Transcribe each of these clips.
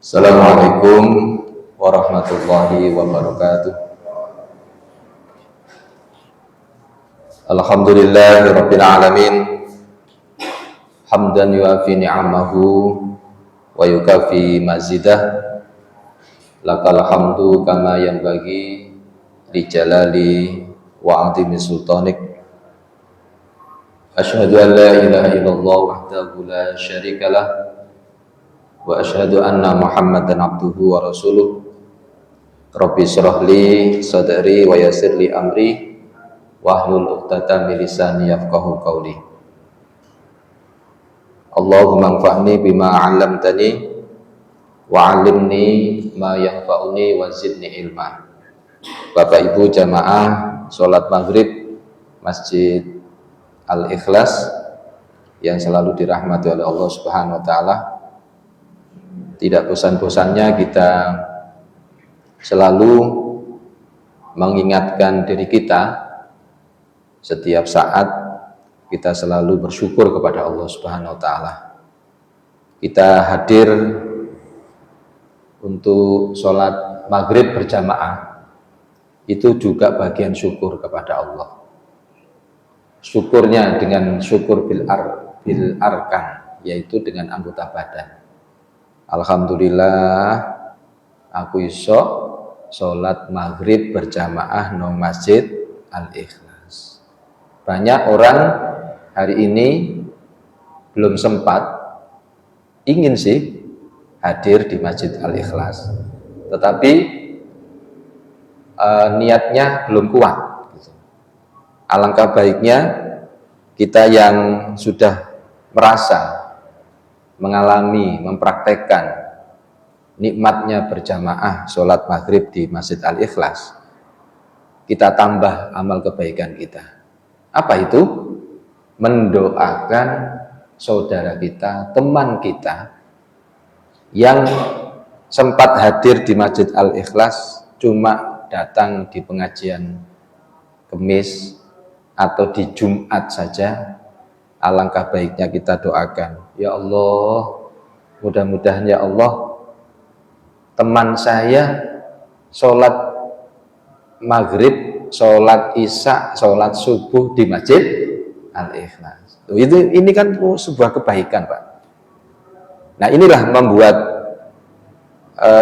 Assalamualaikum warahmatullahi wabarakatuh. Alhamdulillahirabbil alamin. Hamdan yuafi ni'amahu wa yukafi mazidah. Lakal hamdu kama yanbaghi li jalali wa 'azimi sultanik. Asyhadu an la ilaha illallah wahdahu la syarikalah wa asyhadu anna Muhammadan abduhu wa rasuluh. Rabbi shrah li sadri wa yassir li amri wahlul 'uqdatam min lisani yafqahu qawli. Allahumma anfa'ni bima 'allamtani wa 'allimni ma yanfa'uni wa zidni ilma. Bapak Ibu jamaah salat maghrib Masjid Al-Ikhlas yang selalu dirahmati oleh Allah Subhanahu wa taala. Tidak bosan-bosannya kita selalu mengingatkan diri kita setiap saat kita selalu bersyukur kepada Allah Subhanahu wa taala. Kita hadir untuk sholat maghrib berjamaah itu juga bagian syukur kepada Allah. Syukurnya dengan syukur bil arkan, yaitu dengan anggota badan. Alhamdulillah aku iso sholat maghrib berjamaah nang Masjid Al-Ikhlas. Banyak orang hari ini belum sempat, ingin sih hadir di Masjid Al-Ikhlas, tetapi niatnya belum kuat. Alangkah baiknya kita yang sudah merasa mengalami, mempraktekkan nikmatnya berjamaah sholat maghrib di Masjid Al-Ikhlas, kita tambah amal kebaikan kita. Apa itu? Mendoakan saudara kita, teman kita yang sempat hadir di Masjid Al-Ikhlas cuma datang di pengajian Kemis atau di Jumat saja. Alangkah baiknya kita doakan, ya Allah, mudah-mudahan ya Allah, teman saya sholat maghrib, sholat isya, sholat subuh di Masjid Al-Ikhlas. Ini kan sebuah kebaikan, Pak. Nah, inilah membuat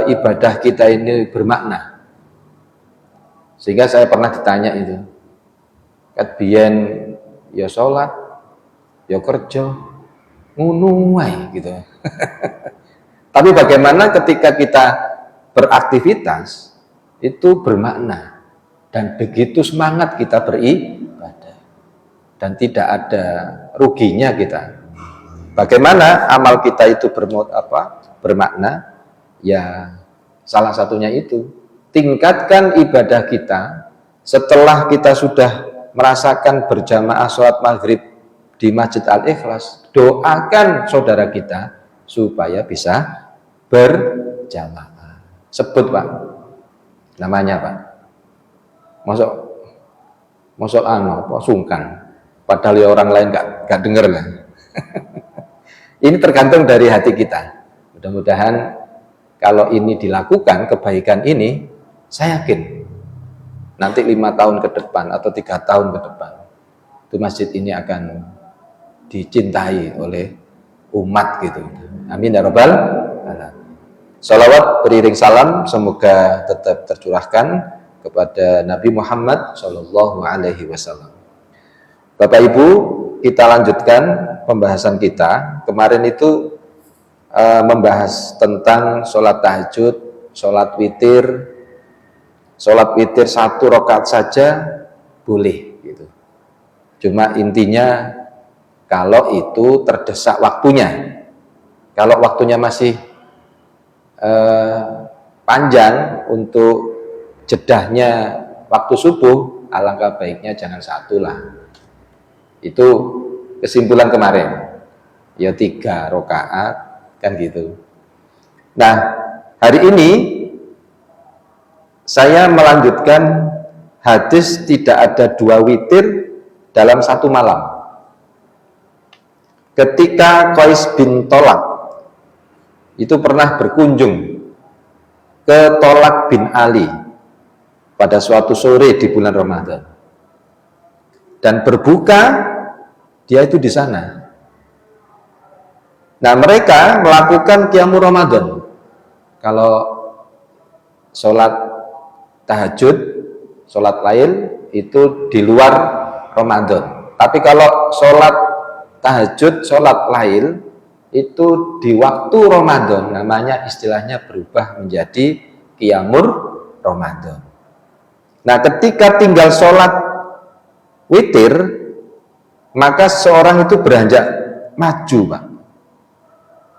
ibadah kita ini bermakna. Sehingga saya pernah ditanya itu, kat biyen ya sholat, ya kerja, ngono wae gitu. Tapi bagaimana ketika kita beraktivitas itu bermakna dan begitu semangat kita beribadah dan tidak ada ruginya kita. Bagaimana amal kita itu bermakna? Ya salah satunya itu tingkatkan ibadah kita setelah kita sudah merasakan berjamaah sholat maghrib di Masjid Al-Ikhlas. Doakan saudara kita supaya bisa berjamaah. Sebut, Pak, namanya, Pak. Masuk sungkan, padahal ya orang lain gak denger lah. Ini tergantung dari hati kita. Mudah-mudahan kalau ini dilakukan, kebaikan ini, saya yakin nanti 5 tahun ke depan atau 3 tahun ke depan itu masjid ini akan dicintai oleh umat gitu. Amin ya rabbal alamin. Salawat beriring salam semoga tetap tercurahkan kepada Nabi Muhammad Shallallahu Alaihi Wasallam. Bapak Ibu, kita lanjutkan pembahasan kita. Kemarin itu membahas tentang sholat tahajud, sholat witir. Sholat witir 1 rakaat saja boleh gitu. Cuma intinya kalau itu terdesak waktunya. Kalau waktunya masih panjang untuk jedahnya waktu subuh, alangkah baiknya jangan 1 lah. Itu kesimpulan kemarin. Ya 3 rakaat kan gitu. Nah, hari ini saya melanjutkan hadis tidak ada 2 witir dalam 1 malam. Ketika Qais bin Tolak itu pernah berkunjung ke Tolak bin Ali pada suatu sore di bulan Ramadan. Dan berbuka dia itu di sana. Nah, mereka melakukan qiyamul Ramadan. Kalau sholat tahajud, sholat lail itu di luar Ramadan. Tapi kalau sholat tahajud, sholat lail itu di waktu Ramadan, namanya istilahnya berubah menjadi qiyamul Ramadan. Nah, ketika tinggal sholat witir, maka seorang itu beranjak maju, Pak.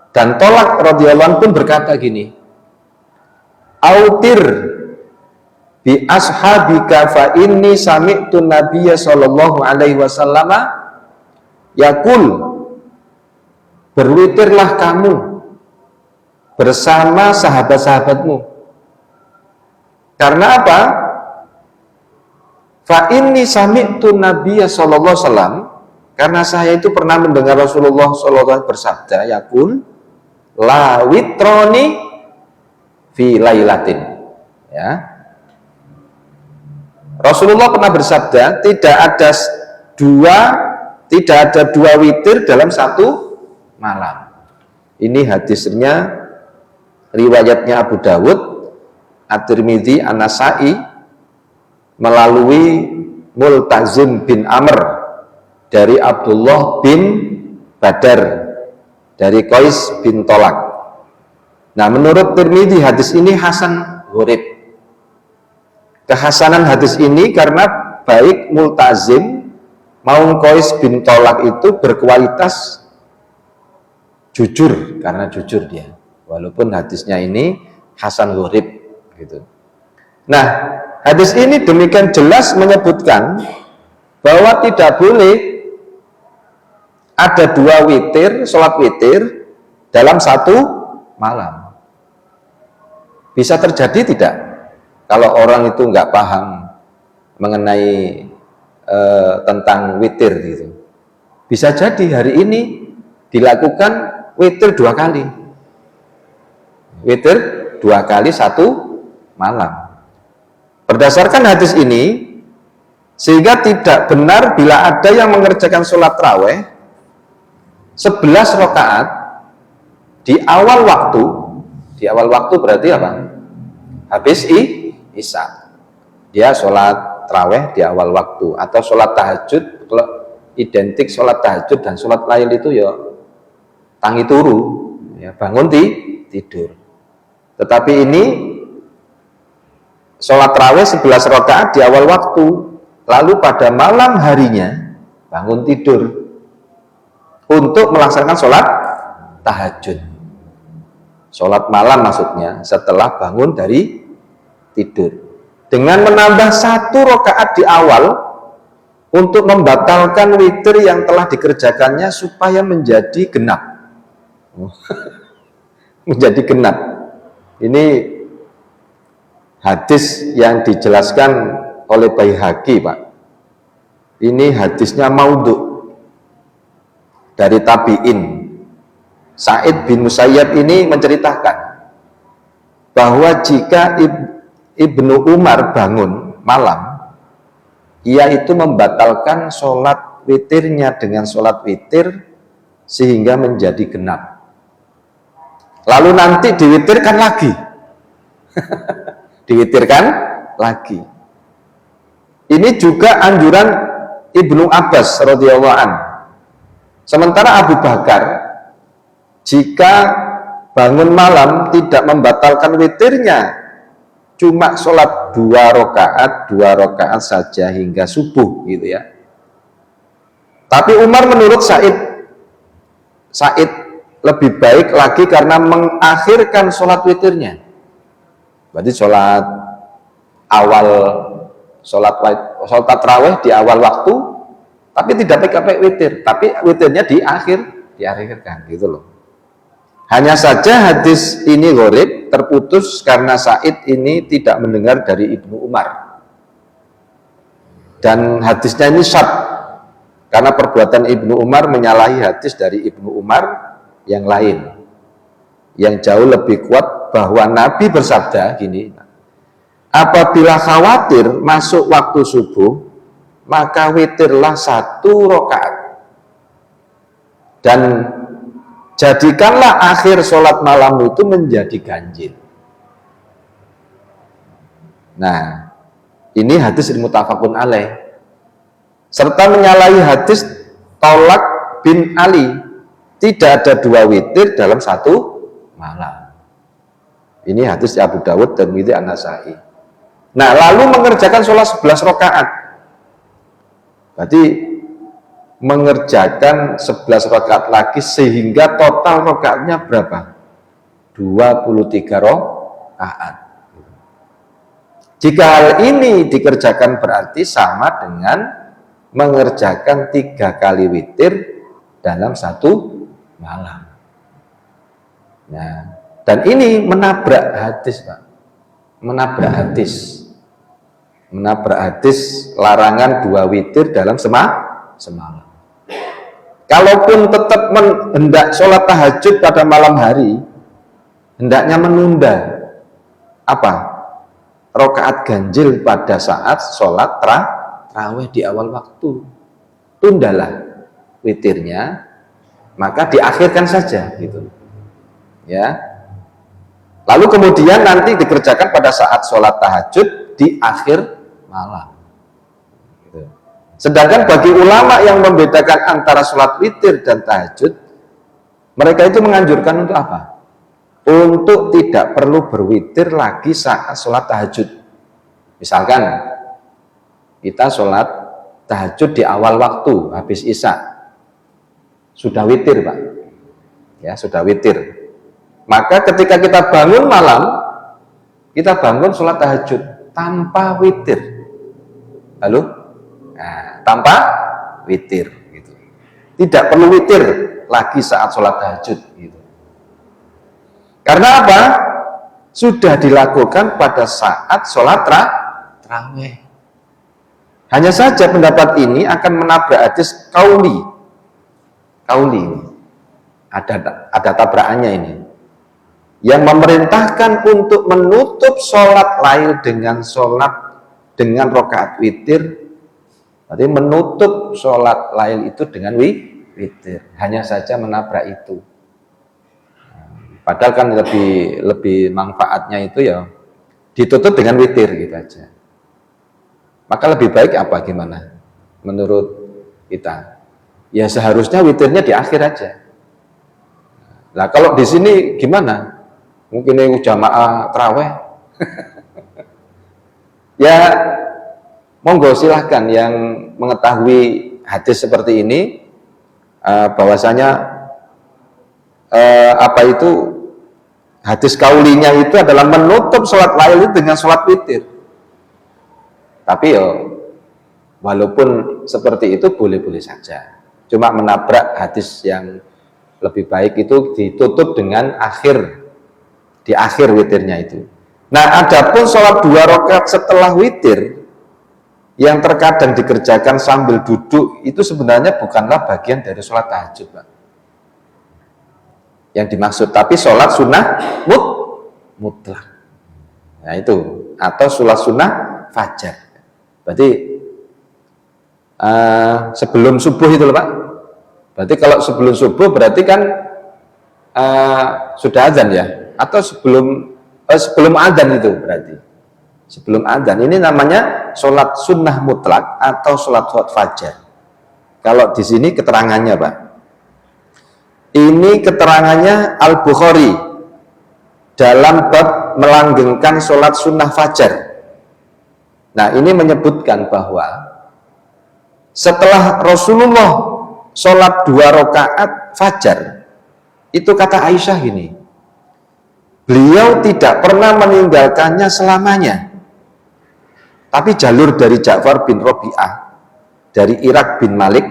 Dan Tolak radhiyallahu anhu pun berkata gini, "Autir bi ashabika fa inni sami'tu nabiyya sallallahu alaihi wasallam yaqul, berwitirlah kamu bersama sahabat-sahabatmu." Karena apa? Fa inni sami'tu nabiyya sallallahu alaihi wasallam, karena saya itu pernah mendengar Rasulullah sallallahu alaihi wasallam bersabda, yaqul la witroni fi lailatin. Ya. Rasulullah pernah bersabda, tidak ada dua witir dalam satu malam. Ini hadisnya riwayatnya Abu Dawud, At-Tirmidzi, An-Nasa'i melalui Multazim bin Amr dari Abdullah bin Badar dari Qais bin Tolak. Nah, menurut Tirmidzi hadis ini hasan gharib. Kehasanan hadis ini karena baik Multazim maupun Qais bin Tolak itu berkualitas jujur, karena jujur dia. Walaupun hadisnya ini hasan gharib gitu. Nah, hadis ini demikian jelas menyebutkan bahwa tidak boleh ada dua witir, sholat witir dalam satu malam. Bisa terjadi tidak? Kalau orang itu nggak paham mengenai tentang witir gitu. Bisa jadi hari ini dilakukan witir 2 kali. Witir 2 kali satu malam. Berdasarkan hadis ini, sehingga tidak benar bila ada yang mengerjakan sholat raweh 11 rakaat di awal waktu berarti apa? Habis isya. Dia sholat raweh di awal waktu, atau sholat tahajud. Kalau identik sholat tahajud dan sholat lail itu ya tangi turu, ya, bangun tidur. Tetapi ini sholat raweh 11 rakaat di awal waktu, lalu pada malam harinya bangun tidur untuk melaksanakan sholat tahajud, sholat malam maksudnya, setelah bangun dari tidur, dengan menambah 1 rakaat di awal untuk membatalkan witir yang telah dikerjakannya supaya menjadi genap. Menjadi genap. Ini hadis yang dijelaskan oleh Baihaqi, Pak. Ini hadisnya maudhu dari tabi'in. Sa'id bin Musayyab ini menceritakan bahwa jika Ibnu Umar bangun malam, ia itu membatalkan sholat witirnya dengan sholat witir sehingga menjadi genap. Lalu nanti diwitirkan lagi. Diwitirkan lagi. Ini juga anjuran Ibnu Abbas radhiyallahu anhu. Sementara Abu Bakar, jika bangun malam tidak membatalkan witirnya, cuma sholat 2 rakaat saja hingga subuh gitu ya. Tapi Umar menurut Sa'id lebih baik lagi karena mengakhirkan sholat witirnya. Berarti sholat tarawih di awal waktu, tapi tidak pakai witir, tapi witirnya diakhirkan gitu loh. Hanya saja hadis ini gharib, terputus karena Sa'id ini tidak mendengar dari Ibnu Umar. Dan hadisnya ini syadz, karena perbuatan Ibnu Umar menyalahi hadis dari Ibnu Umar yang lain, yang jauh lebih kuat bahwa Nabi bersabda gini, apabila khawatir masuk waktu subuh, maka witirlah 1 rakaat dan jadikanlah akhir sholat malam itu menjadi ganjil. Nah, ini hadis muttafaqun alaih, serta menyalahi hadis Tolak bin Ali, tidak ada 2 witir dalam 1 malam. Ini hadis Abu Dawud dan Tirmidzi, An-Nasa'i. Nah, lalu mengerjakan sholat 11 rakaat. Berarti mengerjakan 11 rakaat lagi sehingga total rakaatnya berapa? 23 rakaat. Jika hal ini dikerjakan berarti sama dengan mengerjakan 3 kali witir dalam 1 malam. Nah, dan ini menabrak hadis, Pak. Menabrak hadis larangan 2 witir dalam semalam. Kalaupun tetap hendak sholat tahajud pada malam hari, hendaknya menunda apa? Rakaat ganjil pada saat sholat tarawih di awal waktu. Tundalah witirnya, maka diakhirkan saja gitu. Ya. Lalu kemudian nanti dikerjakan pada saat sholat tahajud di akhir malam. Gitu. Sedangkan bagi ulama yang membedakan antara sholat witir dan tahajud, mereka itu menganjurkan untuk apa? Untuk tidak perlu berwitir lagi saat sholat tahajud. Misalkan kita sholat tahajud di awal waktu habis isya, sudah witir, Pak, ya sudah witir. Maka ketika kita bangun malam, kita bangun sholat tahajud tanpa witir. Lalu, nah, tanpa witir, gitu. Tidak perlu witir lagi saat sholat tahajud, gitu. Karena apa? Sudah dilakukan pada saat sholat tarawih. Hanya saja pendapat ini akan menabrak hadis kauli. Kauli ini ada tabrakannya ini, yang memerintahkan untuk menutup sholat lail dengan rakaat witir. Berarti menutup sholat lail itu dengan witir. Hanya saja menabrak itu. Padahal kan lebih manfaatnya itu ya ditutup dengan witir gitu aja. Maka lebih baik apa gimana menurut kita? Ya seharusnya witirnya di akhir aja. Nah kalau di sini gimana? Mungkin ini jamaah tarawih. Ya monggo silahkan yang mengetahui hadis seperti ini, bahwasanya apa itu hadis kaulinya itu adalah menutup sholat lail itu dengan sholat witir. Tapi ya walaupun seperti itu boleh-boleh saja. Cuma menabrak hadis yang lebih baik itu ditutup dengan di akhir witirnya itu. Nah, adapun sholat 2 rakaat setelah witir yang terkadang dikerjakan sambil duduk itu sebenarnya bukanlah bagian dari sholat tahajud, Pak. Yang dimaksud, tapi sholat sunnah mutlak. Nah itu, atau sholat sunnah fajar. Berarti sebelum subuh itu loh, Pak. Berarti kalau sebelum subuh berarti kan sudah azan ya, atau sebelum azan itu berarti. Sebelum azan ini namanya sholat sunnah mutlak atau sholat fajar. Kalau di sini keterangannya, Pak. Ini keterangannya Al-Bukhari dalam bab melanggengkan sholat sunnah fajar. Nah ini menyebutkan bahwa setelah Rasulullah sholat 2 rakaat fajar, itu kata Aisyah gini, beliau tidak pernah meninggalkannya selamanya. Tapi jalur dari Ja'far bin Rabi'ah, dari Irak bin Malik,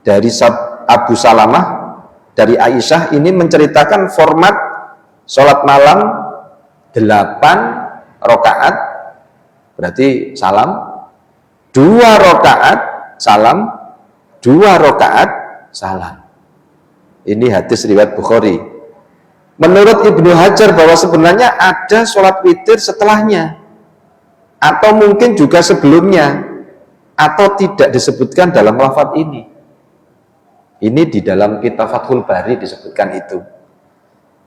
dari Abu Salamah, dari Aisyah ini menceritakan format sholat malam 8 rakaat, berarti salam, 2 rakaat salam, 2 rakaat salam. Ini hadis riwayat Bukhari. Menurut Ibnu Hajar bahwa sebenarnya ada sholat witir setelahnya, atau mungkin juga sebelumnya, atau tidak disebutkan dalam lafaz ini. Ini di dalam kitab Fathul Bari disebutkan itu.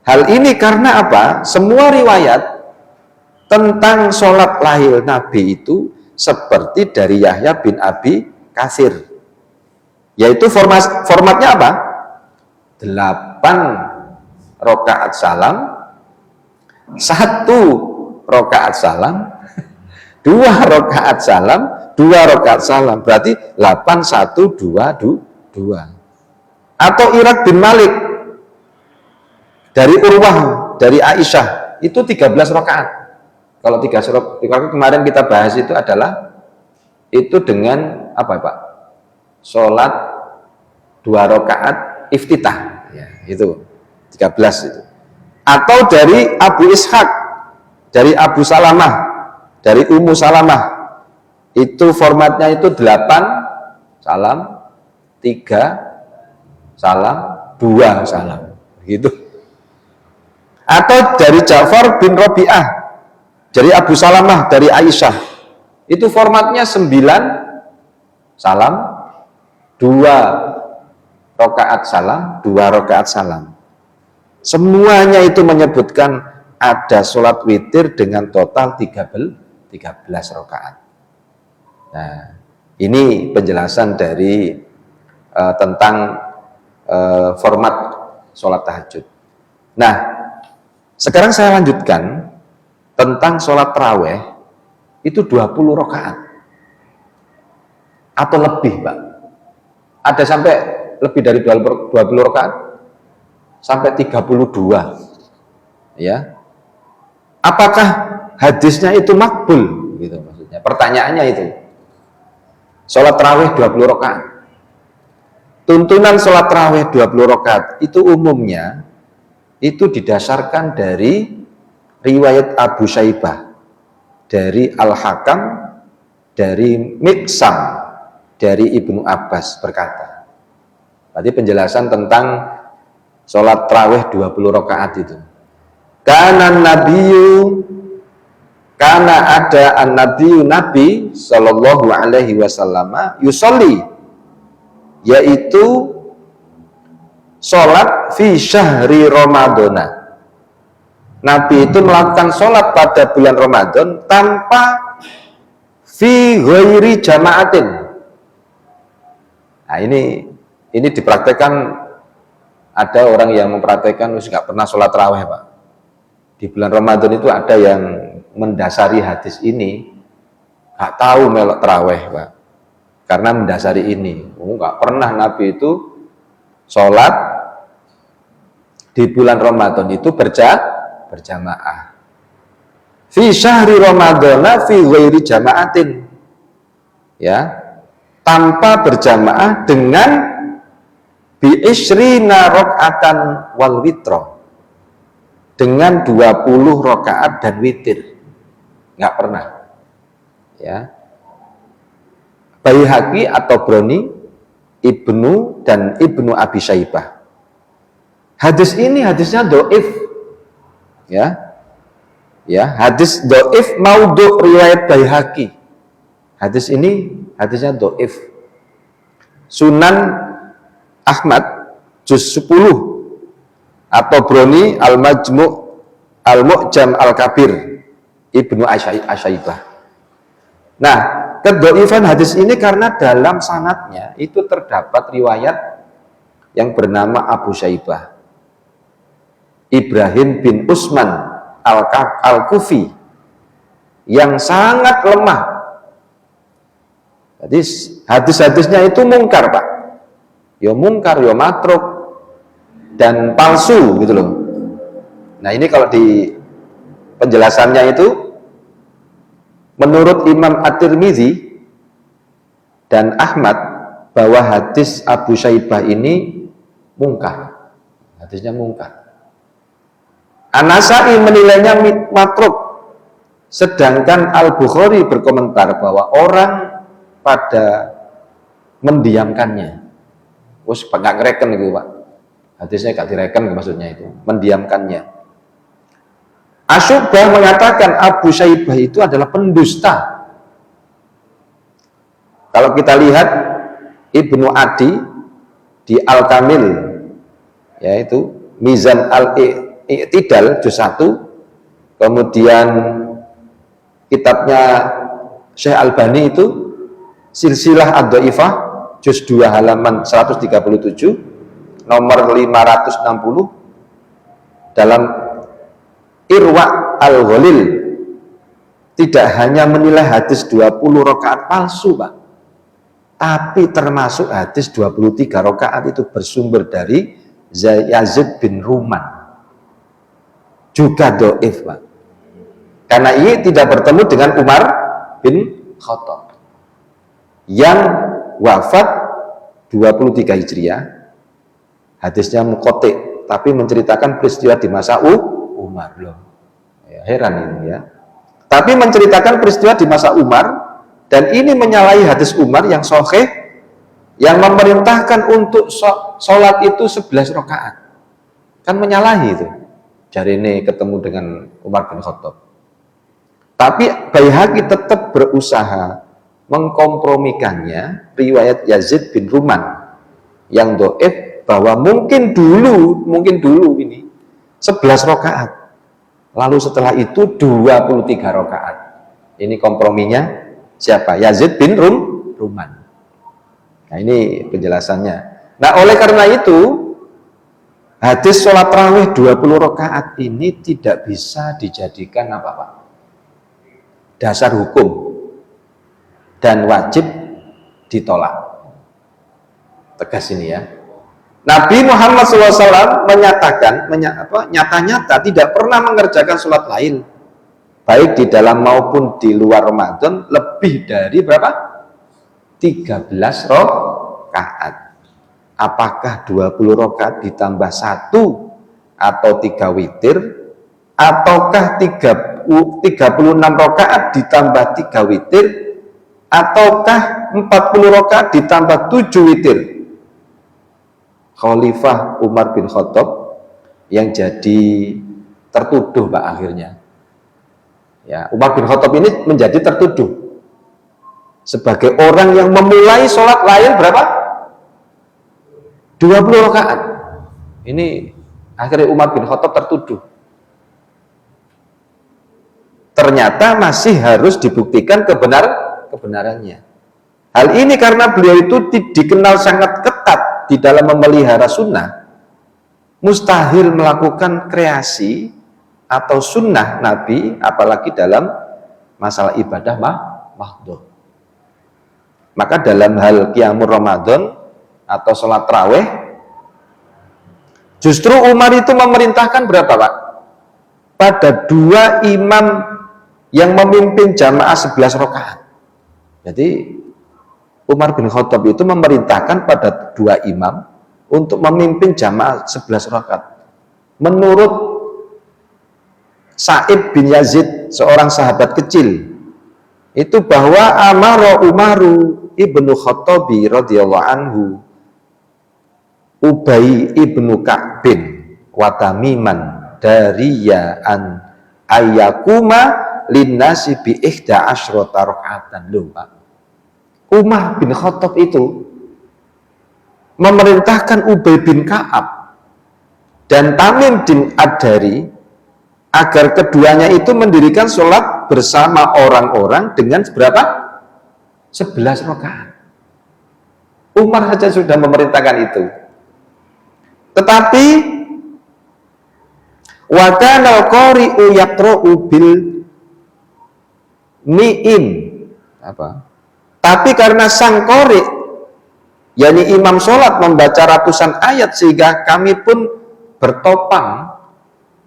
Hal ini karena apa? Semua riwayat tentang sholat lahir Nabi itu seperti dari Yahya bin Abi Katsir, yaitu formatnya apa? 8 rakaat salam, 1 rakaat salam, 2 rakaat salam, 2 rakaat salam, berarti 8, 1, 2, 2. Atau Irak bin Malik dari Urwah, dari Aisyah, itu 13 rakaat. Kalau 13 rakaat kemarin kita bahas itu adalah itu dengan apa Pak? Sholat 2 rakaat iftitah, ya, itu 13 itu. Atau dari Abu Ishaq, dari Abu Salamah, dari Ummu Salamah, itu formatnya itu 8 salam, 3 salam, 2 salam, gitu. Atau dari Ja'far bin Rabi'ah, dari Abu Salamah, dari Aisyah, itu formatnya 9 salam, 2 rakaat salam, 2 rakaat salam. Semuanya itu menyebutkan ada sholat witir dengan total 13 rakaat. Nah, ini penjelasan dari tentang format sholat tahajud. Nah, sekarang saya lanjutkan tentang sholat taraweh itu 20 rakaat atau lebih, Pak. Ada sampai lebih dari 20 rakaat sampai 32, ya. Apakah hadisnya itu makbul, gitu maksudnya? Pertanyaannya itu. Sholat tarawih 20 rakaat. Tuntunan sholat tarawih 20 rakaat itu umumnya itu didasarkan dari riwayat Abu Syaibah, dari Al-Hakam, dari Miqsam, dari Ibnu Abbas berkata. Tadi penjelasan tentang sholat tarawih 20 rakaat itu. Karena ada an-nabiyyu Nabi sallallahu alaihi wasallam yusolli, yaitu sholat fi syahri Ramadana. Nabi itu melakukan sholat pada bulan Ramadan tanpa fi ghairi jama'atin. Nah, ini dipraktekkan. Ada orang yang mempraktekkan nggak pernah sholat tarawih, Pak. Di bulan Ramadan itu ada yang mendasari hadis ini, nggak tahu melok tarawih, Pak. Karena mendasari ini, nggak pernah Nabi itu sholat di bulan Ramadan itu berjamaah. Fi syahri Ramadana fi ghairi jama'atin, ya, tanpa berjamaah dengan bi isrina rakaatan wal witro, dengan 20 rakaat dan witir, nggak pernah, ya. Baihaqi atau Broni, Ibnu dan Ibnu Abi Syaibah. Hadis ini hadisnya dhaif, ya, hadis dhaif maudhu riwayat Baihaqi. Hadis ini hadisnya dhaif. Sunan Ahmad juz 10 atau Broni Al-Majmu' Al-Mu'jam Al-Kabir Ibnu Asyaibah. Nah, kedhaifan hadis ini karena dalam sanadnya itu terdapat riwayat yang bernama Abu Syaibah, Ibrahim bin Utsman Al-Kufi, yang sangat lemah. Jadi hadis-hadisnya itu mungkar, Pak. Ya mungkar, ya matruk, dan palsu, gitu loh. Nah, ini kalau di penjelasannya itu menurut Imam At-Tirmizi dan Ahmad bahwa hadis Abu Syaibah ini mungkar. Hadisnya mungkar. An-Nasai menilainya matruk, sedangkan Al-Bukhari berkomentar bahwa orang pada mendiamkannya. Wes nggak ngereken gitu, Pak. Hadisnya gak direken maksudnya itu, mendiamkannya. Asy'bah mengatakan Abu Syaibah itu adalah pendusta. Kalau kita lihat Ibnu Adi di Al-Kamil, yaitu Mizan Al-I'tidal juz 1, kemudian kitabnya Syekh Albani itu Silsilah Ad-Dhaifah juz 2 halaman 137, nomor 560, dalam Irwa Al-Ghalil tidak hanya menilai hadis 20 rakaat palsu, Pak, tapi termasuk hadis 23 rakaat itu bersumber dari Yazid bin Ruman, juga dhaif, Pak, karena ini tidak bertemu dengan Umar bin Khattab yang wafat 23 Hijriah. Hadisnya muqati, tapi menceritakan peristiwa di masa Umar loh. Ya, heran ini ya. Tapi menceritakan peristiwa di masa Umar, dan ini menyalahi hadis Umar yang sahih yang memerintahkan untuk sholat itu 11 rakaat. Kan menyalahi itu. Jari ini ketemu dengan Umar bin Khattab. Tapi Baihaqi tetap berusaha mengkompromikannya riwayat Yazid bin Ruman yang dhaif, bahwa mungkin dulu ini 11 rakaat, lalu setelah itu 23 rakaat. Ini komprominya siapa? Yazid bin Ruman. Nah, ini penjelasannya. Nah, oleh karena itu hadis sholat tarawih 20 rakaat ini tidak bisa dijadikan apa, Pak? Dasar hukum dan wajib ditolak. Tegas ini ya. Nabi Muhammad SAW menyatakan, nyata-nyata tidak pernah mengerjakan sholat lain, baik di dalam maupun di luar Ramadan, lebih dari berapa? 13 rakaat. Apakah 20 rakaat ditambah 1 atau 3 witir, ataukah 36 rakaat ditambah 3 witir, ataukah 40 rakaat ditambah 7 witir? Khalifah Umar bin Khattab yang jadi tertuduh, Pak, akhirnya. Ya, Umar bin Khattab ini menjadi tertuduh sebagai orang yang memulai sholat lain berapa? 20 rakaat. Ini akhirnya Umar bin Khattab tertuduh. Ternyata masih harus dibuktikan kebenarannya. Hal ini karena beliau itu dikenal sangat ketat di dalam memelihara sunnah, mustahil melakukan kreasi atau sunnah Nabi, apalagi dalam masalah ibadah mahdhuf. Maka dalam hal qiyamul Ramadan atau sholat tarawih, justru Umar itu memerintahkan berapa, Pak? Pada 2 imam yang memimpin jamaah 11 rakaat. Jadi Umar bin Khattab itu memerintahkan pada 2 imam untuk memimpin jamaah 11 rakaat. Menurut Sa'ib bin Yazid, seorang sahabat kecil, itu bahwa amara Umaru ibnu Khattabi radhiyallahu anhu Ubay ibnu Ka'bin wa Tamiman dariyaan ayyakuma linnasi bi 11 rakaatan. Loh, Pak, Umar bin Khattab itu memerintahkan Ubay bin Ka'ab dan Tamim bin Ad-Dari agar keduanya itu mendirikan sholat bersama orang-orang dengan berapa? 11 rakaat. Umar saja sudah memerintahkan itu. Tetapi wa kana al-qari'u yaqra'u bil mi'in, apa? Tapi karena sang qari, yakni imam sholat, membaca ratusan ayat, sehingga kami pun bertopang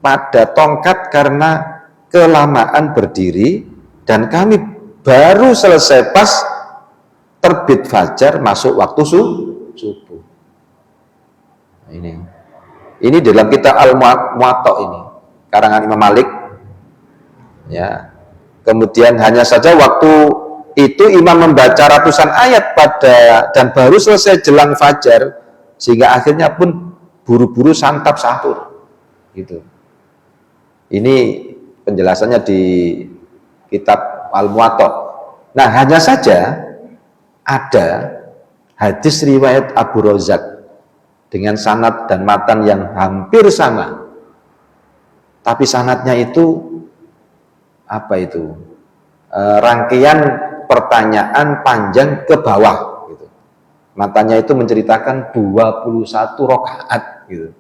pada tongkat karena kelamaan berdiri, dan kami baru selesai pas terbit fajar masuk waktu subuh. Nah, ini dalam kitab Al-Muwatta ini, karangan Imam Malik. Ya, kemudian hanya saja waktu itu imam membaca ratusan ayat dan baru selesai jelang fajar, sehingga akhirnya pun buru-buru santap sahur. Gitu. Ini penjelasannya di kitab Al-Muwatta. Nah, hanya saja ada hadis riwayat Abu Razak dengan sanad dan matan yang hampir sama. Tapi sanadnya itu apa itu? Rangkaian pertanyaan panjang ke bawah gitu. Matanya itu menceritakan 21 rakaat gitu.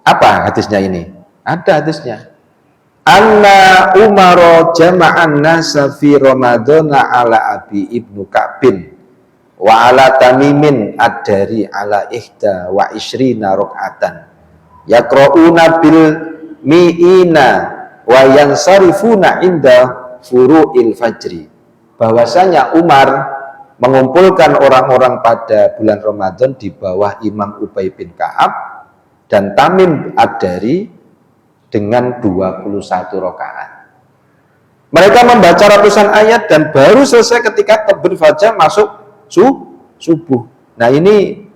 Apa hadisnya ini? Ada hadisnya. Anna Umar jama'an nasa fi Ramadana ala Abi Ibnu Ka'bin wa ala Tamimin ad-Dari ala ihda wa ishrina rakaatan yaqra'una bil mi'ina wa yansarifuna inda furu'il fajri. Bahwasanya Umar mengumpulkan orang-orang pada bulan Ramadan di bawah Imam Ubay bin Ka'ab dan Tamim ad-Dari dengan 21 rakaat. Mereka membaca ratusan ayat dan baru selesai ketika terbit fajar masuk subuh. Nah, ini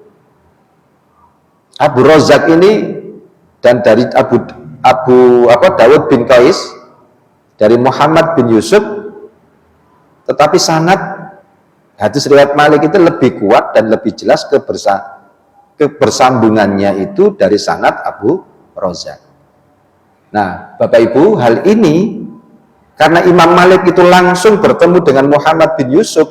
Abu Razak ini dan dari Dawud bin Qais, dari Muhammad bin Yusuf, tetapi sanad hadis riwayat Malik itu lebih kuat dan lebih jelas kebersambungannya itu dari sanad Abu Razak. Nah, Bapak Ibu, hal ini karena Imam Malik itu langsung bertemu dengan Muhammad bin Yusuf,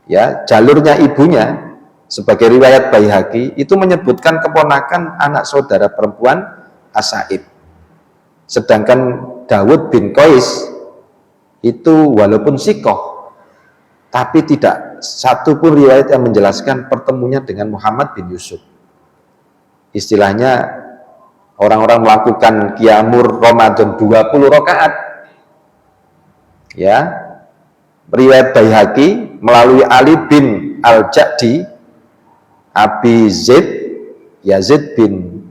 ya, jalurnya ibunya sebagai riwayat Baihaqi itu menyebutkan keponakan anak saudara perempuan As-Sa'ib. Sedangkan Dawud bin Qais itu walaupun sikoh, tapi tidak satu pun riwayat yang menjelaskan pertemunya dengan Muhammad bin Yusuf. Istilahnya orang-orang melakukan qiyamul Ramadan 20 rakaat. Ya. Riwayat Baihaqi melalui Ali bin Al-Ja'di, Abi Zaid, Yazid bin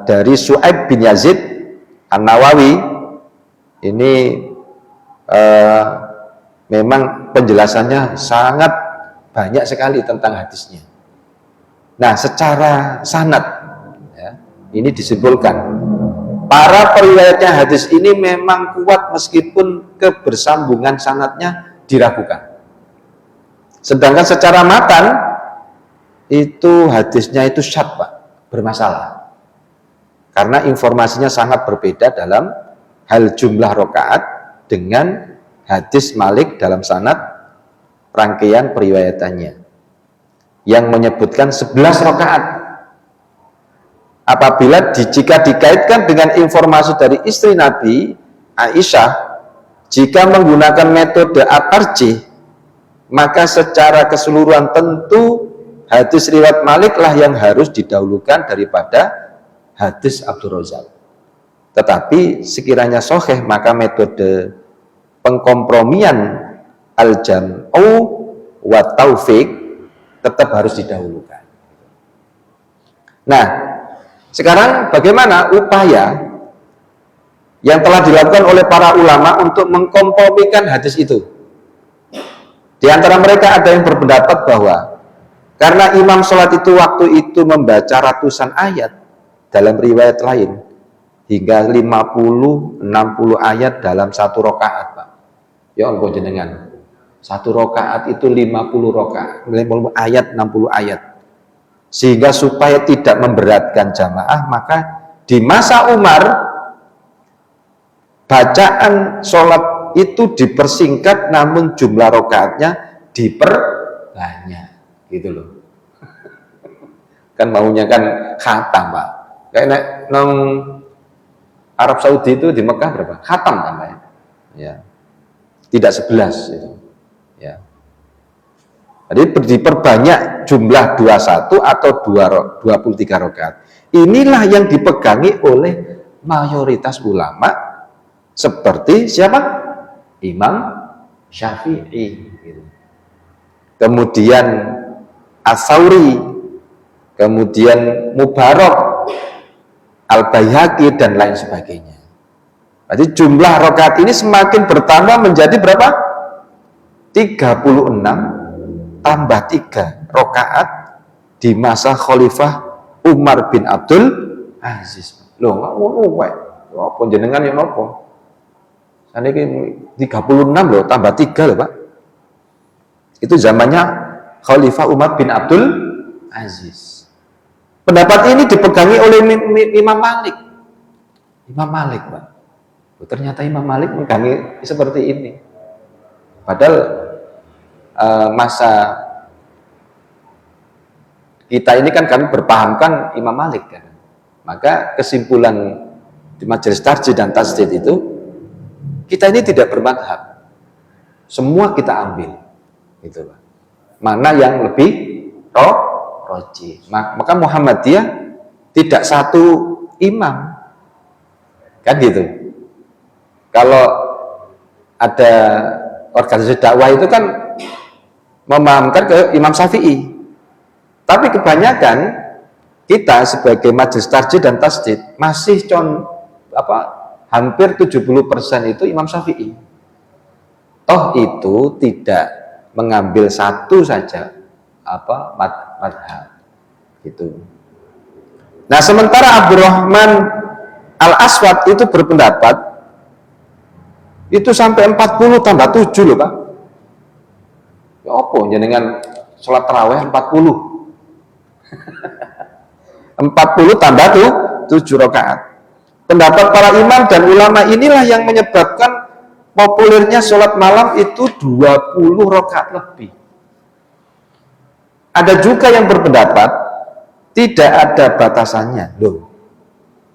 dari Su'aib bin Yazid An-Nawawi, ini memang penjelasannya sangat banyak sekali tentang hadisnya. Nah, secara sanad ya, ini disimpulkan para periwayatnya hadis ini memang kuat meskipun kebersambungan sanadnya diragukan. Sedangkan secara matan itu hadisnya itu syadz, Pak, bermasalah. Karena informasinya sangat berbeda dalam hal jumlah rakaat dengan hadis Malik dalam sanad rangkaian periwayatannya yang menyebutkan 11 rakaat. Apabila jika dikaitkan dengan informasi dari istri Nabi Aisyah, jika menggunakan metode at-tarjih, maka secara keseluruhan tentu hadis riwayat Malik lah yang harus didahulukan daripada hadis Abdul Razak. Tetapi sekiranya sahih, maka metode pengkompromian al-jam'u wa taufiq tetap harus didahulukan. Nah, sekarang bagaimana upaya yang telah dilakukan oleh para ulama untuk mengkompromikan hadis itu? Di antara mereka ada yang berpendapat bahwa karena imam sholat itu waktu itu membaca ratusan ayat dalam riwayat lain, hingga 50-60 ayat dalam satu rakaat, Pak. Ya Allah jenengan, satu rakaat itu 50 rakaat, 50 ayat, 60 ayat. Sehingga supaya tidak memberatkan jamaah, maka di masa Umar bacaan sholat itu dipersingkat, namun jumlah rakaatnya diperbanyak, gitu loh. Kan maunya kan khatam, Pak. Kayak nang Arab Saudi itu di Mekah berapa? Khatam kan, Pak? Ya. Tidak 11 itu. Ya. Jadi diperbanyak jumlah 21 atau 23 rakaat. Inilah yang dipegangi oleh mayoritas ulama seperti siapa? Imam Syafi'i. Kemudian As-Sauri, kemudian Mubarak, Al-Baihaqi dan lain sebagainya. Jadi jumlah rakaat ini semakin bertambah menjadi berapa? 36 tambah 3 rakaat di masa Khalifah Umar bin Abdul Aziz. Loh, ngono wae. Apa jenengan yang napa? Saniki 36 loh, tambah 3 loh, Pak. Itu zamannya Khalifah Umar bin Abdul Aziz. Pendapat ini dipegangi oleh Imam Malik. Imam Malik, Pak. Ternyata Imam Malik memegangi seperti ini. Padahal masa kita ini kan kami berpahamkan Imam Malik kan. Maka kesimpulan di Majelis Tarjih dan Tasdid itu, kita ini tidak bermadhab. Semua kita ambil. Gitu, Pak. Mana yang lebih roji. Maka Muhammadiyah tidak satu imam. Kan gitu. Kalau ada organisasi dakwah itu kan memahamkan ke Imam Syafi'i. Tapi kebanyakan kita sebagai Majelis Tarjih dan Tasdid masih hampir 70% itu Imam Syafi'i. Toh itu tidak mengambil satu saja madhab gitu. Nah, sementara Abdurrahman Al-Aswad itu berpendapat itu sampai 40 tambah 7 loh, Pak. Ya apa jenengan sholat tarawih 40 40 tambah 7 rakaat. Pendapat para imam dan ulama inilah yang menyebabkan populernya sholat malam itu 20 rakaat lebih. Ada juga yang berpendapat tidak ada batasannya. Loh,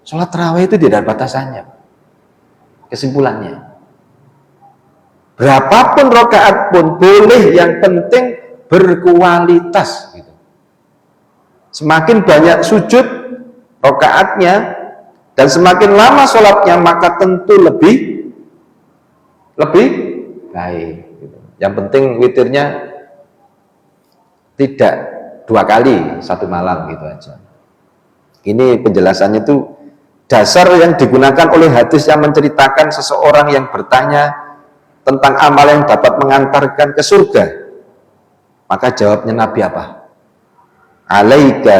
sholat tarawih itu tidak ada batasannya. Kesimpulannya, berapapun rakaat pun boleh, yang penting berkualitas. Gitu. Semakin banyak sujud rakaatnya dan semakin lama sholatnya, maka tentu lebih baik. Gitu. Yang penting witirnya tidak 2 kali satu malam gitu aja. Ini penjelasannya itu dasar yang digunakan oleh hadis yang menceritakan seseorang yang bertanya tentang amal yang dapat mengantarkan ke surga. Maka jawabnya Nabi apa? Alaika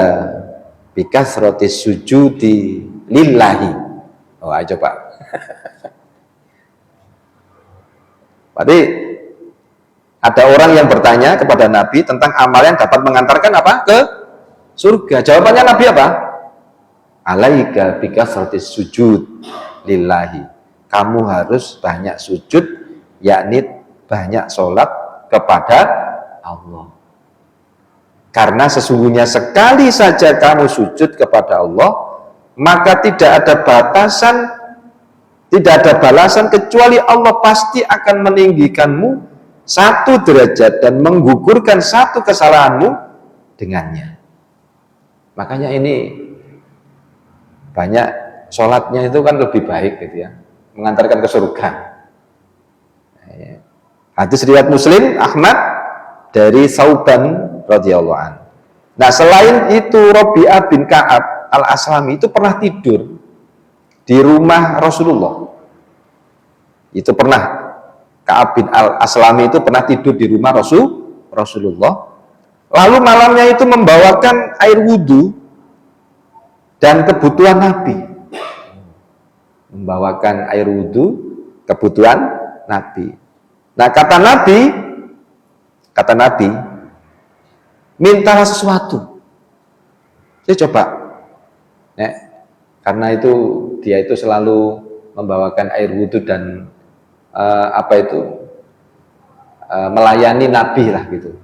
bikasrati sujudi lillahi. Oh, ayo Pak. Berarti ada orang yang bertanya kepada Nabi tentang amal yang dapat mengantarkan apa? Ke surga. Jawabannya Nabi apa? Alaika bikasrati sujud lillahi. Kamu harus banyak sujud, yakni banyak sholat kepada Allah. Karena sesungguhnya sekali saja kamu sujud kepada Allah, maka tidak ada batasan, tidak ada balasan, kecuali Allah pasti akan meninggikanmu 1 derajat dan menggugurkan 1 kesalahanmu dengannya. Makanya ini banyak sholatnya itu kan lebih baik gitu ya, mengantarkan ke surga. Hadis riwayat Muslim, Ahmad dari Sauban radhiyallahu anhu. Nah, selain itu Rabi'ah bin Ka'ab Al-Aslami itu pernah tidur di rumah Rasulullah. Itu pernah, Ka'ab bin Al-Aslami itu pernah tidur di rumah Rasulullah. Lalu malamnya itu membawakan air wudhu dan kebutuhan Nabi. Membawakan air wudhu, kebutuhan Nabi. Nah, kata Nabi, mintalah sesuatu. Saya coba, karena itu dia itu selalu membawakan air wudhu dan melayani Nabi lah gitu.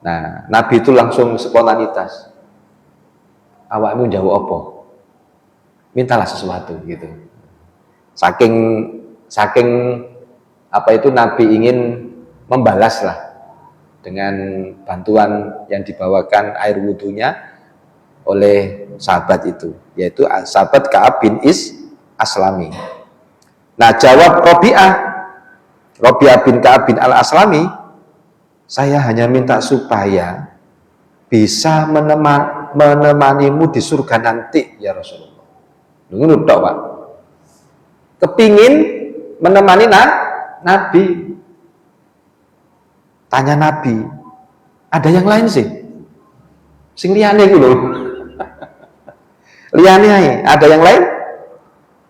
Nah, Nabi itu langsung spontanitas. Awakmu jawab apa? Mintalah sesuatu gitu. Saking Nabi ingin membalas lah dengan bantuan yang dibawakan air wudhunya oleh sahabat itu, yaitu sahabat Ka'ab bin Aslami. Nah, jawab Rabi'ah bin Ka'ab bin Al-Aslami, saya hanya minta supaya bisa menemanimu di surga nanti ya Rasulullah. Nunggu tok, Pak. Kepingin menemani Nabi. Tanya Nabi, ada yang lain sih? Sing liyane ku lho. Liyane ae, ada yang lain?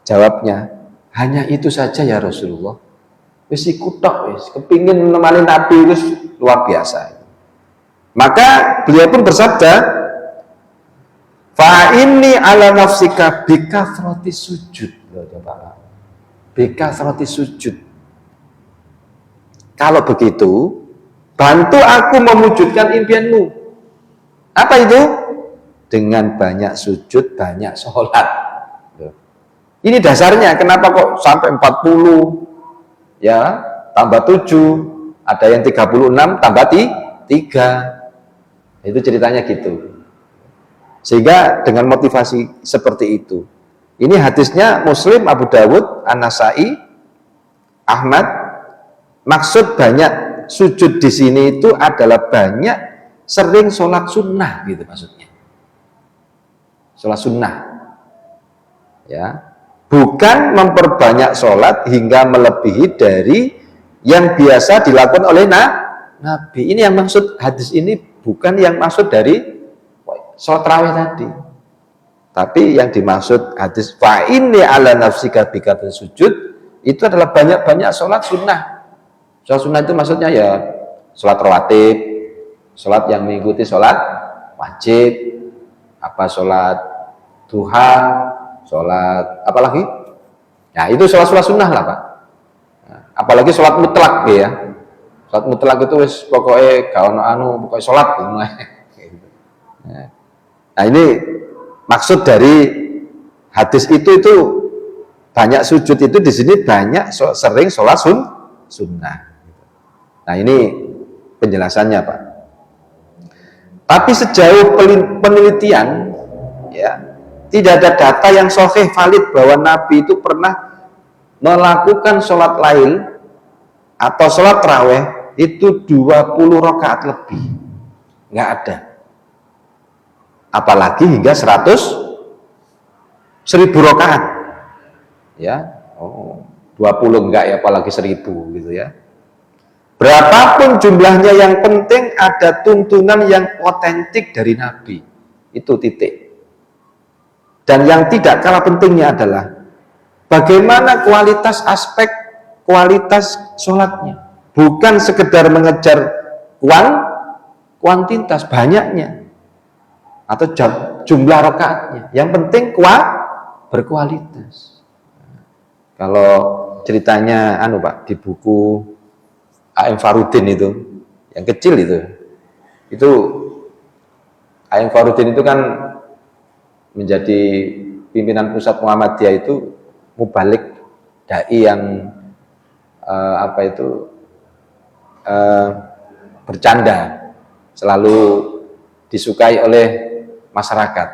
Jawabnya, hanya itu saja ya Rasulullah. Wis iku tok wis, kepingin nemani Nabi itu luar biasa. Maka beliau pun bersabda, fa inni ala nafsika bikathrati sujud. Bikathrati sujud. Kalau begitu, bantu aku mewujudkan impianmu. Apa itu? Dengan banyak sujud, banyak sholat. Ini dasarnya, kenapa kok sampai 40, ya, tambah 7, ada yang 36, tambah 3. Itu ceritanya gitu. Sehingga dengan motivasi seperti itu. Ini hadisnya Muslim, Abu Dawud, An-Nasai, Ahmad. Maksud banyak sujud di sini itu adalah banyak sering sholat sunnah gitu maksudnya. Sholat sunnah, ya, bukan memperbanyak sholat hingga melebihi dari yang biasa dilakukan oleh Nabi. Ini yang maksud hadis ini, bukan yang maksud dari sholat tarawih tadi. Tapi yang dimaksud hadis fa inni ala nafsika bikathrati sujud itu adalah banyak-banyak sholat sunnah. Sholat sunnah itu maksudnya ya sholat rawatib, sholat yang mengikuti sholat wajib, apa sholat duha, sholat apa lagi? Ya itu sholat sunnah lah Pak. Nah, apalagi sholat mutlak ya. Sholat mutlak itu wis pokoknya gak ono anu, pokoknya sholat gitu. Nah ini maksud dari hadis itu banyak sujud itu di sini banyak sering sholat sunnah. Nah ini penjelasannya Pak. Tapi sejauh penelitian, ya, tidak ada data yang sahih valid bahwa Nabi itu pernah melakukan sholat lail atau sholat tarawih itu 20 rakaat lebih. Nggak ada. Apalagi hingga 1000 rakaat. Ya, 20 enggak ya, apalagi 1000 gitu ya. Berapapun jumlahnya, yang penting ada tuntunan yang otentik dari Nabi. Itu titik. Dan yang tidak kalah pentingnya adalah bagaimana kualitas sholatnya. Bukan sekedar mengejar kuantitas banyaknya atau jumlah rakaatnya. Yang penting berkualitas. Kalau ceritanya Pak, di buku A.M. Farudin itu, yang kecil itu A.M. Farudin itu kan menjadi pimpinan pusat Muhammadiyah itu mubalik dai yang bercanda, selalu disukai oleh masyarakat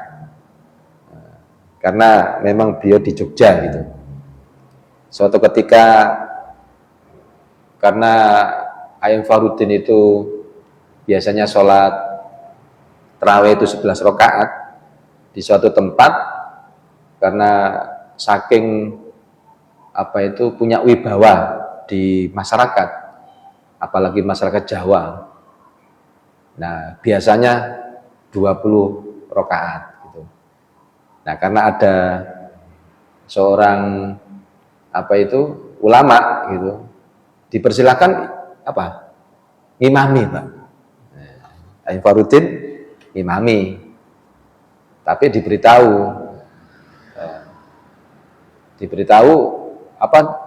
karena memang beliau di Jogja gitu. Suatu ketika, karena A.M. Farudin itu biasanya sholat tarawih itu 11 rakaat di suatu tempat, karena saking punya wibawa di masyarakat, apalagi masyarakat Jawa. Nah, biasanya 20 rakaat gitu. Nah, karena ada seorang ulama gitu, dipersilakan ngimami Pak. A.M. Farudin ngimami, tapi diberitahu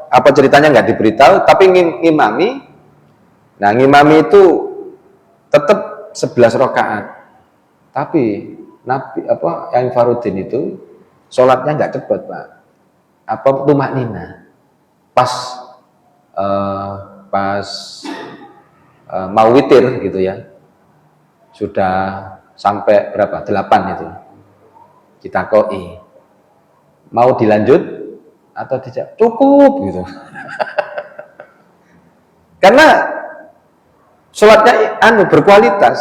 apa ceritanya nggak diberitahu, tapi ngimami. Nah, ngimami itu tetap 11 rakaat, tapi A.M. Farudin itu sholatnya nggak cepat Pak. Tumak nina pas mau witir gitu ya, sudah sampai berapa? 8 itu. Kita koi mau dilanjut atau tidak? Cukup gitu. Karena sholatnya berkualitas,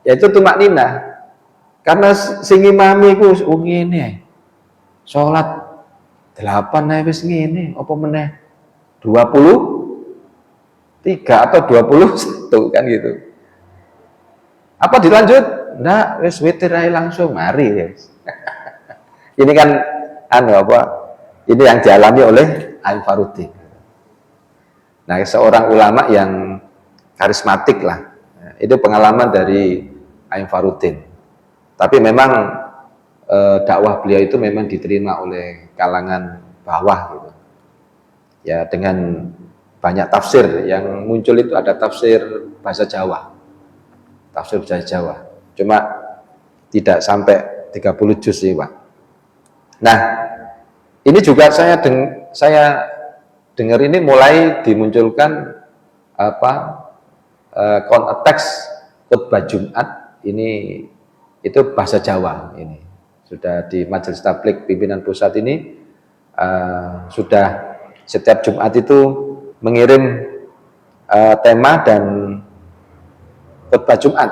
yaitu tumak nina. Karena sing imami ku ngene. Sholat 8 wis ngene, apa meneh 23 atau 21 kan gitu. Apa dilanjut? Ndak, wis witir ae langsung mari wis. Ini kan ini yang dialami oleh Ain Farudin. Nah, seorang ulama yang karismatik lah. Itu pengalaman dari Ain Farudin. Tapi memang dakwah beliau itu memang diterima oleh kalangan bawah gitu. Ya, dengan banyak tafsir yang muncul itu ada tafsir bahasa Jawa. Tafsir bahasa Jawa. Cuma tidak sampai 30 juz sih, Pak. Nah, ini juga saya dengar ini mulai dimunculkan teks khutbah Jumat ini itu bahasa Jawa ini. Sudah di Majelis Tabligh Pimpinan Pusat ini sudah setiap Jumat itu mengirim tema dan khutbah Jumat.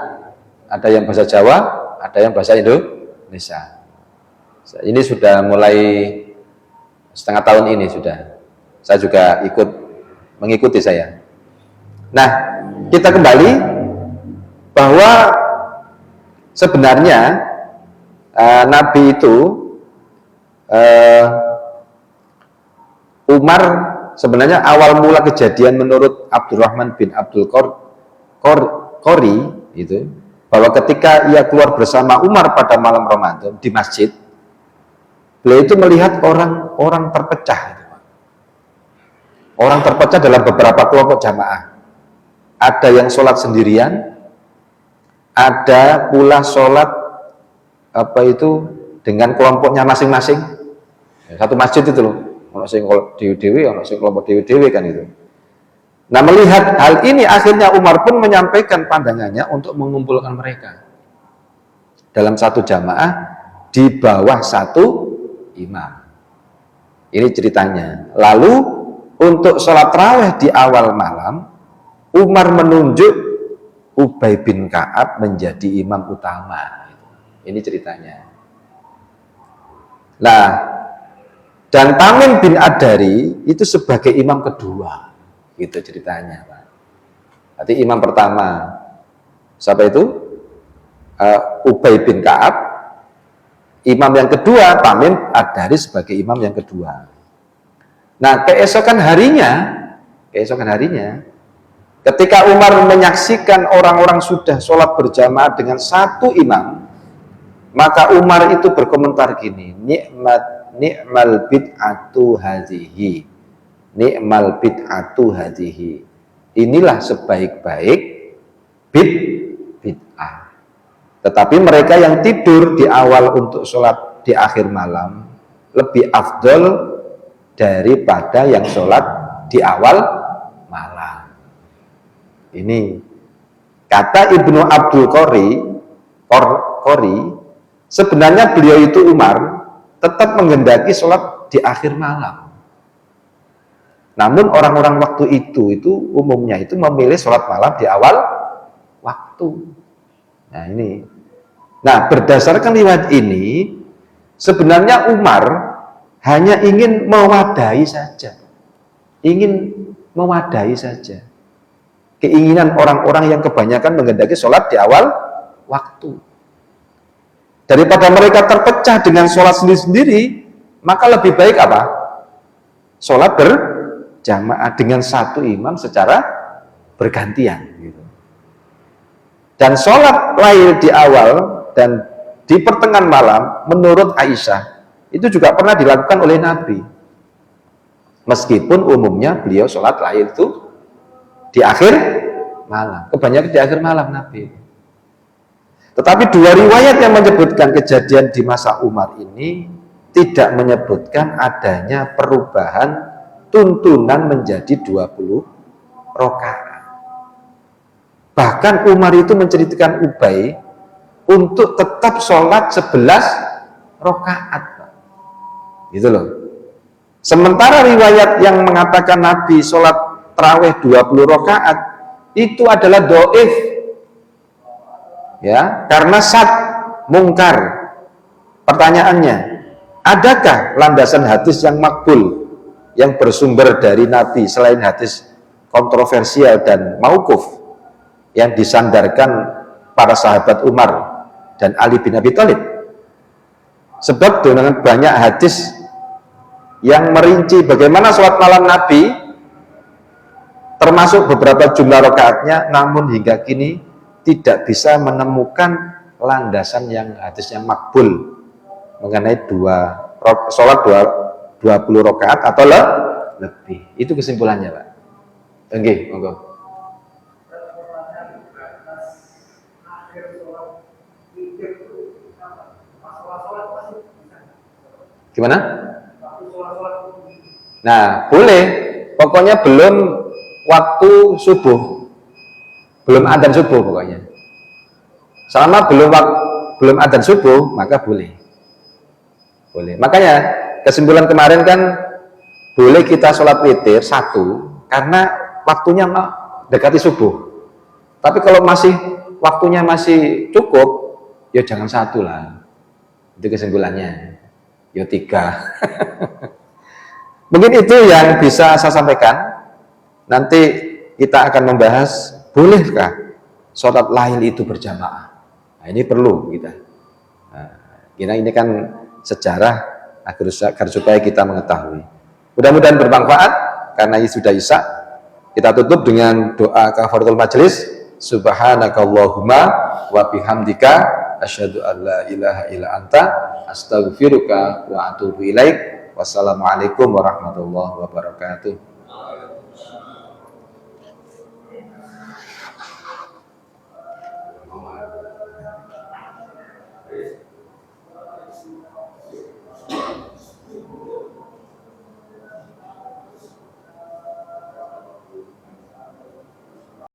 Ada yang bahasa Jawa, ada yang bahasa Indonesia. Ini sudah mulai setengah tahun ini sudah. Saya juga mengikuti saya. Nah, kita kembali bahwa sebenarnya Nabi itu Umar sebenarnya awal mula kejadian menurut Abdurrahman bin Abdul Qori itu bahwa ketika ia keluar bersama Umar pada malam Ramadan di masjid, beliau itu melihat orang terpecah. Orang terpecah dalam beberapa kelompok jamaah. Ada yang sholat sendirian, ada pula sholat dengan kelompoknya masing-masing. Satu masjid itu loh. Ono sing dewi-dewi, ono sing kelompok dewi-dewi kan itu. Nah, melihat hal ini akhirnya Umar pun menyampaikan pandangannya untuk mengumpulkan mereka dalam satu jamaah di bawah satu imam. Ini ceritanya. Lalu untuk sholat tarawih di awal malam, Umar menunjuk Ubay bin Ka'ab menjadi imam utama. Ini ceritanya. Nah, dan Tamim bin Ad-Dari itu sebagai imam kedua, gitu ceritanya, Pak. Berarti imam pertama siapa itu? Ubay bin Ka'ab. Imam yang kedua Tamim Ad-Dari sebagai imam yang kedua. Nah, keesokan harinya, ketika Umar menyaksikan orang-orang sudah sholat berjamaah dengan satu imam, maka Umar itu berkomentar gini, ni'mal bid'atu hadhihi. Ni'mal bid'atu hadhihi. Inilah sebaik-baik bid'ah. Tetapi mereka yang tidur di awal untuk sholat di akhir malam lebih afdol daripada yang sholat di awal malam. Ini kata Ibnu Abdul Qori, sebenarnya beliau itu Umar tetap menghendaki sholat di akhir malam. Namun orang-orang waktu itu umumnya itu memilih sholat malam di awal waktu. Nah ini. Nah, berdasarkan riwayat ini, sebenarnya Umar hanya ingin mewadahi saja. Keinginan orang-orang yang kebanyakan menghendaki sholat di awal waktu. Daripada mereka terpecah dengan sholat sendiri-sendiri, maka lebih baik apa? Sholat berjamaah dengan satu imam secara bergantian. Dan sholat lail di awal dan di pertengahan malam, menurut Aisyah, itu juga pernah dilakukan oleh Nabi. Meskipun umumnya beliau sholat lail itu di akhir malam. Kebanyakan di akhir malam Nabi. Tetapi dua riwayat yang menyebutkan kejadian di masa Umar ini tidak menyebutkan adanya perubahan tuntunan menjadi 20 rakaat. Bahkan Umar itu menceritakan Ubay untuk tetap sholat 11 rakaat. Gitu loh. Sementara riwayat yang mengatakan Nabi sholat tarawih 20 rakaat itu adalah doif. Ya, karena mungkar. Pertanyaannya, adakah landasan hadis yang makbul yang bersumber dari Nabi selain hadis kontroversial dan mauquf yang disandarkan para sahabat Umar dan Ali bin Abi Thalib. Sebab dengan banyak hadis yang merinci bagaimana sholat malam Nabi, termasuk beberapa jumlah rakaatnya, namun hingga kini tidak bisa menemukan landasan yang hadisnya makbul mengenai sholat 20 rakaat atau lebih. Itu kesimpulannya, Pak. Oke, monggo. Gimana? Nah, boleh. Pokoknya belum waktu subuh. Belum adzan subuh pokoknya. Selama belum adzan subuh, maka boleh. Boleh. Makanya kesimpulan kemarin kan boleh kita sholat witir satu karena waktunya dekati subuh. Tapi kalau waktunya masih cukup, ya jangan satu lah. Itu kesimpulannya. Ya 3. Mungkin itu yang bisa saya sampaikan. Nanti kita akan membahas, bolehkah sholat lail itu berjamaah? Nah, ini perlu kita. Nah, ini kan sejarah agar supaya kita mengetahui. Mudah-mudahan bermanfaat karena ini sudah isya. Kita tutup dengan doa kafaratul majelis. Subhanakallahumma wa bihamdika asyhadu an la ilaha illa anta astaghfiruka wa atubu ilaik. Wassalamualaikum warahmatullahi wabarakatuh.